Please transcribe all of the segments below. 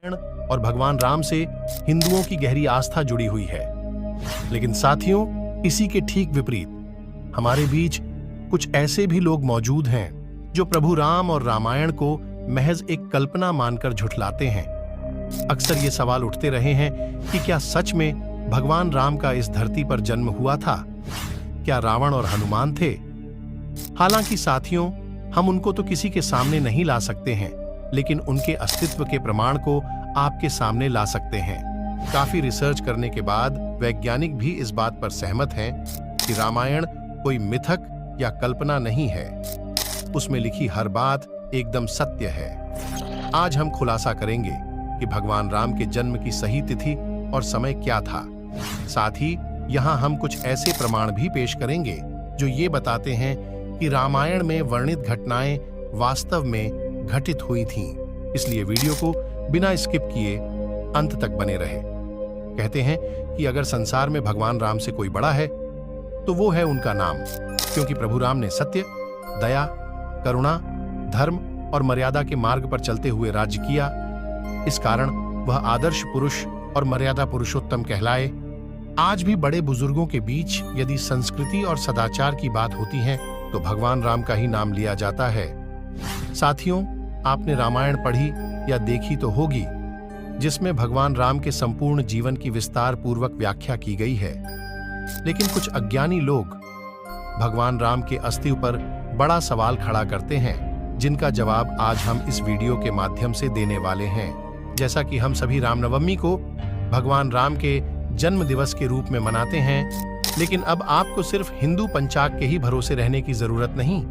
और भगवान राम से हिंदुओं की गहरी आस्था जुड़ी हुई है। लेकिन साथियों, इसी के ठीक विपरीत हमारे बीच कुछ ऐसे भी लोग मौजूद हैं जो प्रभु राम और रामायण को महज एक कल्पना मानकर झुठलाते हैं। अक्सर ये सवाल उठते रहे हैं कि क्या सच में भगवान राम का इस धरती पर जन्म हुआ था? क्या रावण और हनुमान थे? हालांकि साथियों, हम उनको तो किसी के सामने नहीं ला सकते हैं, लेकिन उनके अस्तित्व के प्रमाण को आपके सामने ला सकते हैं। काफी रिसर्च करने के बाद वैज्ञानिक भी इस बात पर सहमत हैं कि रामायण कोई मिथक या कल्पना नहीं है। उसमें लिखी हर बात एकदम सत्य है। आज हम खुलासा करेंगे कि भगवान राम के जन्म की सही तिथि और समय क्या था। साथ ही यहाँ हम कुछ ऐसे प्रमाण भी पेश करेंगे जो ये बताते हैं कि रामायण में वर्णित घटनाएं वास्तव में घटित हुई थीं। इसलिए वीडियो को बिना स्किप किए अंत तक बने रहे। कहते हैं कि अगर संसार में भगवान राम से कोई बड़ा है तो वो है उनका नाम, क्योंकि प्रभु राम ने सत्य, दया, करुणा, धर्म और मर्यादा के मार्ग पर चलते हुए राज्य किया। इस कारण वह आदर्श पुरुष और मर्यादा पुरुषोत्तम कहलाए। आज भी बड़े बुजुर्गों के बीच यदि संस्कृति और सदाचार की बात होती है तो भगवान राम का ही नाम लिया जाता है। साथियों, आपने रामायण पढ़ी या देखी तो होगी, जिसमें भगवान राम के संपूर्ण जीवन की विस्तार पूर्वक व्याख्या की गई है। लेकिन कुछ अज्ञानी लोग भगवान राम के अस्तित्व पर बड़ा सवाल खड़ा करते हैं, जिनका जवाब आज हम इस वीडियो के माध्यम से देने वाले हैं। जैसा कि हम सभी रामनवमी को भगवान राम के जन्म दिवस के रूप में मनाते हैं, लेकिन अब आपको सिर्फ हिंदू पंचाग के ही भरोसे रहने की जरूरत नहीं।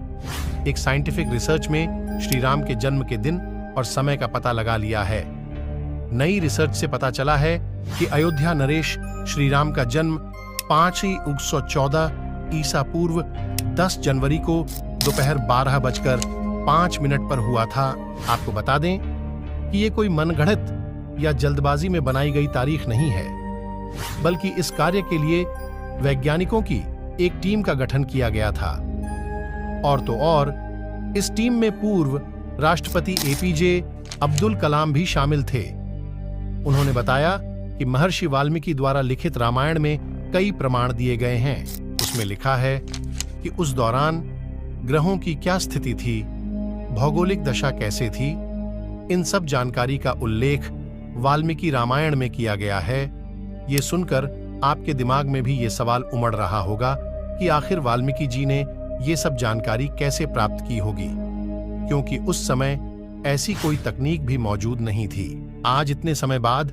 एक साइंटिफिक रिसर्च में श्री राम के जन्म के दिन और समय का पता लगा लिया है। नई रिसर्च से पता चला है कि अयोध्या नरेश श्री राम का जन्म 514 ईसा पूर्व 10 जनवरी को दोपहर 12:05 पर हुआ था। आपको बता दें कि ये कोई मनगढ़ंत या जल्दबाजी में बनाई गई तारीख नहीं है, बल्कि इस कार्य के लिए वैज्ञानिकों की एक टीम का गठन किया गया था। और तो और, इस टीम में पूर्व राष्ट्रपति एपीजे अब्दुल कलाम भी शामिल थे। उन्होंने बताया कि महर्षि वाल्मीकि द्वारा लिखित रामायण में कई प्रमाण दिए गए हैं। उसमें लिखा है कि उस दौरान ग्रहों की क्या स्थिति थी, भौगोलिक दशा कैसे थी। इन सब जानकारी का उल्लेख वाल्मीकि रामायण में किया गया है। ये सुनकर आपके दिमाग में भी ये सवाल उमड़ रहा होगा कि आखिर वाल्मीकि जी ने ये सब जानकारी कैसे प्राप्त की होगी, क्योंकि उस समय ऐसी कोई तकनीक भी मौजूद नहीं थी। आज इतने समय बाद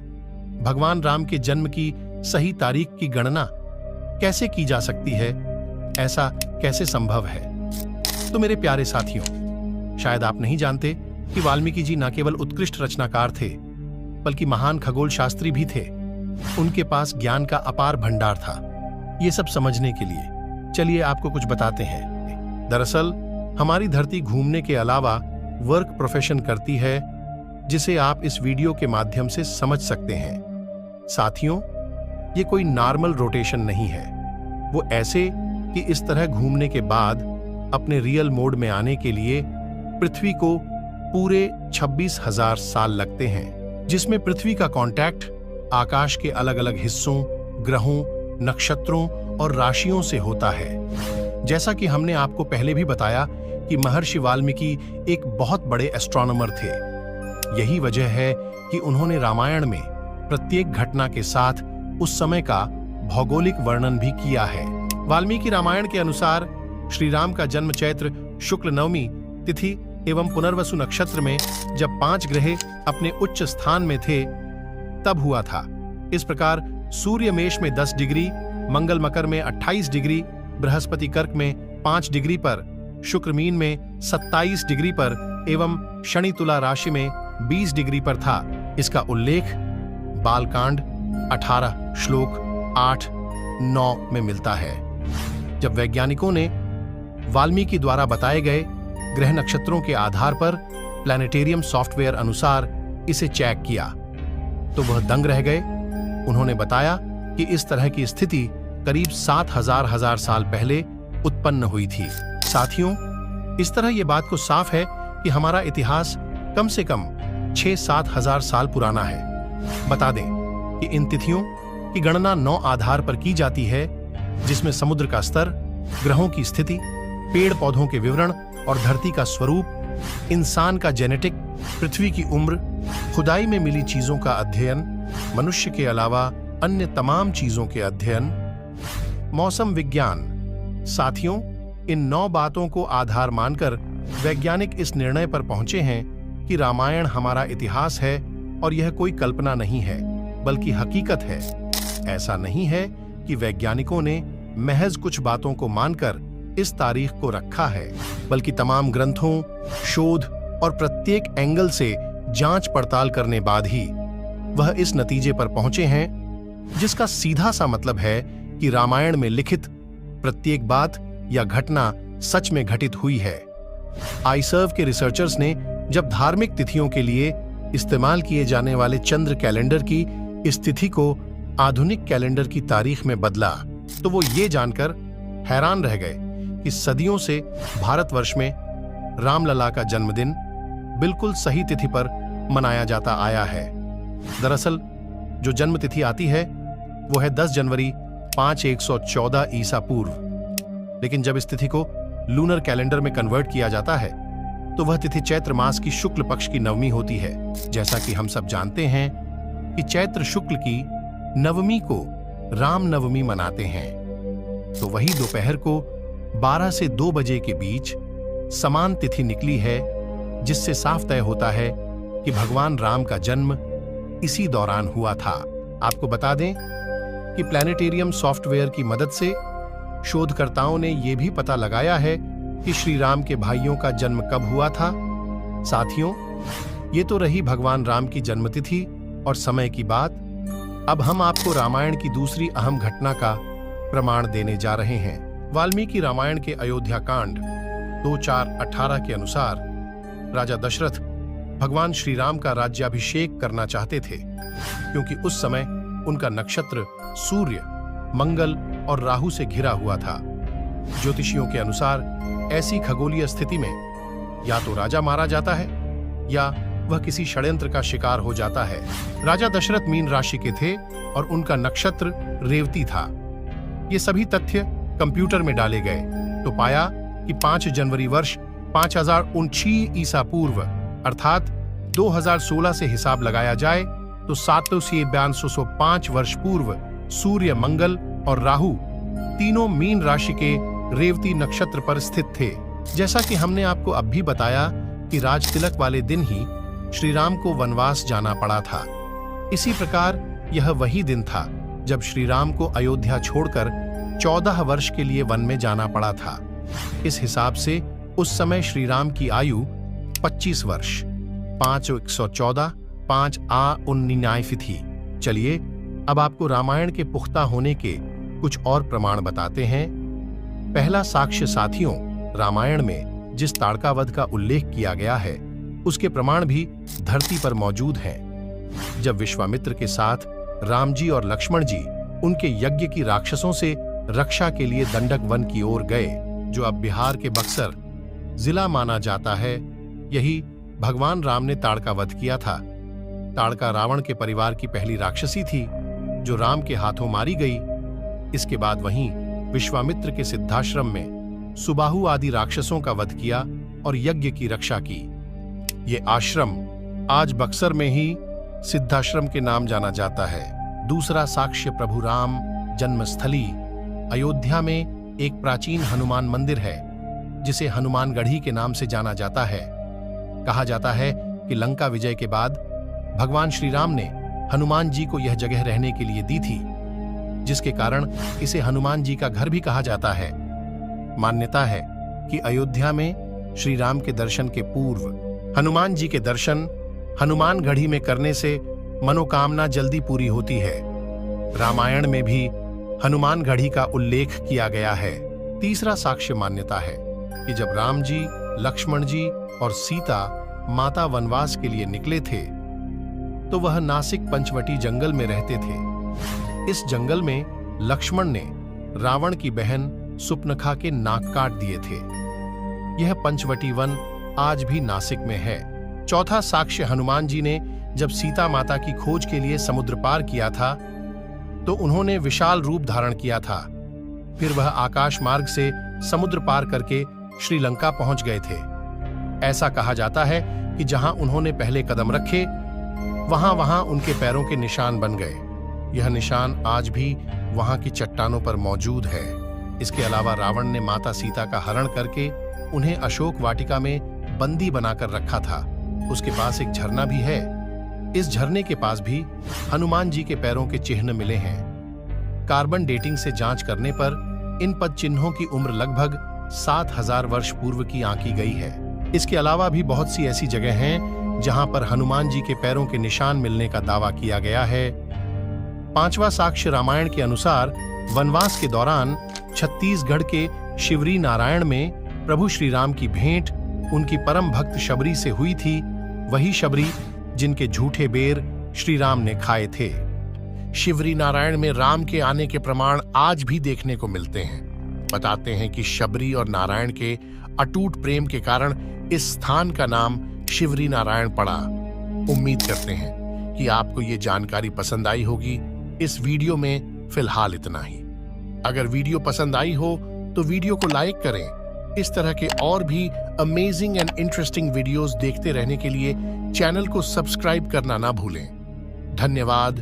भगवान राम के जन्म की सही तारीख की गणना कैसे की जा सकती है? ऐसा कैसे संभव है? तो मेरे प्यारे साथियों, शायद आप नहीं जानते कि वाल्मीकि जी न केवल उत्कृष्ट रचनाकार थे, बल्कि महान खगोल शास्त्री भी थे। उनके पास ज्ञान का अपार भंडार था। ये सब समझने के लिए चलिए आपको कुछ बताते हैं। दरअसल हमारी धरती घूमने के अलावा वर्क प्रोफेशन करती है, जिसे आप इस वीडियो के माध्यम से समझ सकते हैं। साथियों, ये कोई नॉर्मल रोटेशन नहीं है। वो ऐसे कि इस तरह घूमने के बाद अपने रियल मोड में आने के लिए पृथ्वी को पूरे 26,000 साल लगते हैं, जिसमें पृथ्वी का कांटेक्ट आकाश के अलग अलग हिस्सों, ग्रहों, नक्षत्रों और राशियों से होता है। जैसा कि हमने आपको पहले भी बताया कि महर्षि वाल्मीकि एक बहुत बड़े एस्ट्रोनॉमर थे। यही वजह है कि उन्होंने रामायण में प्रत्येक घटना के साथ उस समय का भौगोलिक वर्णन भी किया है। वाल्मीकि रामायण के अनुसार श्री राम का जन्म चैत्र शुक्ल नवमी तिथि एवं पुनर्वसु नक्षत्र में जब 5 ग्रह अपने उच्च स्थान में थे तब हुआ था। इस प्रकार सूर्य मेष में 10 डिग्री, मंगल मकर में 28 डिग्री, बृहस्पति कर्क में 5 डिग्री पर, शुक्र मीन में 27 डिग्री पर एवं शनि तुला राशि में 20 डिग्री पर था। इसका उल्लेख बालकांड 18 श्लोक 8-9 में मिलता है। जब वैज्ञानिकों ने वाल्मीकि द्वारा बताए गए ग्रह नक्षत्रों के आधार पर प्लैनेटेरियम सॉफ्टवेयर अनुसार इसे चेक किया तो वह दंग रह गए। उन्होंने बताया कि इस तरह की स्थिति करीब 7,000 साल पहले उत्पन्न हुई थी। साथियों, इस तरह यह बात को साफ है कि हमारा इतिहास कम से कम 6-7 हजार साल पुराना है। बता दें कि इन तिथियों की गणना 9 आधार पर की जाती है, जिसमें समुद्र का स्तर, ग्रहों की स्थिति, पेड़ पौधों के विवरण और धरती का स्वरूप, इंसान का जेनेटिक, पृथ्वी की उम्र, खुदाई में मिली चीजों का अध्ययन, मनुष्य के अलावा अन्य तमाम चीजों के अध्ययन, मौसम विज्ञान। साथियों, इन 9 बातों को आधार मानकर वैज्ञानिक इस निर्णय पर पहुंचे हैं कि रामायण हमारा इतिहास है और यह कोई कल्पना नहीं है, बल्कि हकीकत है। ऐसा नहीं है कि वैज्ञानिकों ने महज कुछ बातों को मानकर इस तारीख को रखा है, बल्कि तमाम ग्रंथों, शोध और प्रत्येक एंगल से जांच पड़ताल करने बाद ही वह इस नतीजे पर पहुंचे हैं, जिसका सीधा सा मतलब है कि रामायण में लिखित प्रत्येक बात या घटना सच में घटित हुई है। आईसर्व के रिसर्चर्स ने जब धार्मिक तिथियों के लिए इस्तेमाल किए जाने वाले चंद्र कैलेंडर की इस तिथि को आधुनिक कैलेंडर की तारीख में बदला, तो वो ये जानकर हैरान रह गए कि सदियों से भारतवर्ष में रामलला का जन्मदिन बिल्कुल सही तिथि पर मनाया जाता आया है। दरअसल जो जन्म तिथि आती है वो है 10 जनवरी 5114 ईसा पूर्व। लेकिन जब इस तिथि को लूनर कैलेंडर में कन्वर्ट किया जाता है तो वह तिथि चैत्र मास की शुक्ल पक्ष की नवमी होती है। जैसा कि हम सब जानते हैं कि चैत्र शुक्ल की नवमी को राम नवमी मनाते हैं, तो वही दोपहर को 12 से 2 बजे के बीच समान तिथि निकली है, जिससे साफ तय होता है कि भगवान राम का जन्म इसी दौरान हुआ था। आपको बता दें कि प्लैनेटेरियम सॉफ्टवेयर की मदद से शोधकर्ताओं ने यह भी पता लगाया है कि श्री राम के भाइयों का जन्म कब हुआ था। साथियों, ये तो रही भगवान राम की जन्मतिथि और समय की बात। अब हम आपको रामायण की दूसरी अहम घटना का प्रमाण देने जा रहे हैं। वाल्मीकि रामायण के अयोध्या कांड 2:4-18 के अनुसार राजा दशरथ भगवान श्री राम का राज्याभिषेक करना चाहते थे, क्योंकि उस समय उनका नक्षत्र सूर्य, मंगल और राहु से घिरा हुआ था। ज्योतिषियों के अनुसार ऐसी खगोलीय स्थिति में या तो राजा मारा जाता है या वह किसी षड्यंत्र का शिकार हो जाता है। राजा दशरथ मीन राशि के थे और उनका नक्षत्र रेवती था। ये सभी तथ्य कंप्यूटर में डाले गए तो पाया कि 5 जनवरी वर्ष 5029 ईसा पूर्व अर्थात 2016 से हिसाब लगाया जाए तो 752 वर्ष पूर्व सूर्य, मंगल और राहु तीनों मीन राशि के रेवती नक्षत्र पर स्थित थे। जैसा कि हमने आपको अब भी बताया कि राज तिलक वाले दिन ही श्री राम को वनवास जाना पड़ा था। इसी प्रकार यह वही दिन था जब श्री राम को अयोध्या छोड़कर 14 वर्ष के लिए वन में जाना पड़ा था। इस हिसाब से उस समय श्री राम की आयु 25 वर्ष 5:114 5:19 थी। चलिए अब आपको रामायण के पुख्ता होने के कुछ और प्रमाण बताते हैं। पहला साक्ष्य साथियों, रामायण में जिस ताड़कावध का उल्लेख किया गया है उसके प्रमाण भी धरती पर मौजूद हैं। जब विश्वामित्र के साथ राम जी और लक्ष्मण जी उनके यज्ञ की राक्षसों से रक्षा के लिए दंडक वन की ओर गए, जो अब बिहार के बक्सर जिला माना जाता है, यही भगवान राम ने ताड़का वध किया था। ताड़का रावण के परिवार की पहली राक्षसी थी जो राम के हाथों मारी गई। इसके बाद वहीं विश्वामित्र के सिद्धाश्रम में सुबाहु आदि राक्षसों का वध किया और यज्ञ की रक्षा की। ये आश्रम आज बक्सर में ही सिद्धाश्रम के नाम जाना जाता है। दूसरा साक्ष्य प्रभु राम जन्मस्थली अयोध्या में एक प्राचीन हनुमान मंदिर है, जिसे हनुमानगढ़ी के नाम से जाना जाता है। कहा जाता है कि लंका विजय के बाद भगवान श्री राम ने हनुमान जी को यह जगह रहने के लिए दी थी, जिसके कारण इसे हनुमान जी का घर भी कहा जाता है। मान्यता है कि अयोध्या में श्री राम के दर्शन के पूर्व हनुमान जी के दर्शन हनुमानगढ़ी में करने से मनोकामना जल्दी पूरी होती है। रामायण में भी हनुमानगढ़ी का उल्लेख किया गया है। तीसरा साक्ष्य मान्यता है कि जब राम जी, लक्ष्मण जी और सीता माता वनवास के लिए निकले थे तो वह नासिक पंचवटी जंगल में रहते थे। इस जंगल में लक्ष्मण ने रावण की बहन सुपनखा के नाक काट दिए थे। यह पंचवटी वन आज भी नासिक में है। चौथा साक्ष्य, हनुमान जी ने जब सीता माता की खोज के लिए समुद्र पार किया था तो उन्होंने विशाल रूप धारण किया था। फिर वह आकाश मार्ग से समुद्र पार करके श्रीलंका पहुंच गए थे। ऐसा कहा जाता है कि जहां उन्होंने पहले कदम रखे वहां वहां उनके पैरों के निशान बन गए। यह निशान आज भी वहां की चट्टानों पर मौजूद है। इसके अलावा रावण ने माता सीता का हरण करके उन्हें अशोक वाटिका में बंदी बनाकर रखा था। उसके पास एक झरना भी है। इस झरने के पास भी हनुमान जी के पैरों के चिन्ह मिले हैं। कार्बन डेटिंग से जांच करने पर इन पद चिन्हों की उम्र लगभग 7000 वर्ष पूर्व की आंकी गई है। इसके अलावा भी बहुत सी ऐसी जगह हैं जहां पर हनुमान जी के पैरों के निशान मिलने का दावा किया गया है। पांचवा साक्ष्य, रामायण के अनुसार वनवास के दौरान छत्तीसगढ़ के शिवरी नारायण में प्रभु श्री राम की भेंट उनकी परम भक्त शबरी से हुई थी। वही शबरी जिनके झूठे बेर श्री राम ने खाए थे। शिवरी नारायण में राम के आने के प्रमाण आज भी देखने को मिलते हैं। बताते हैं कि शबरी और नारायण के अटूट प्रेम के कारण इस स्थान का नाम शिवरी नारायण पड़ा। उम्मीद करते हैं कि आपको ये जानकारी पसंद आई होगी। इस वीडियो में फिलहाल इतना ही। अगर वीडियो पसंद आई हो तो वीडियो को लाइक करें। इस तरह के और भी अमेजिंग एंड इंटरेस्टिंग वीडियोस देखते रहने के लिए चैनल को सब्सक्राइब करना ना भूलें। धन्यवाद।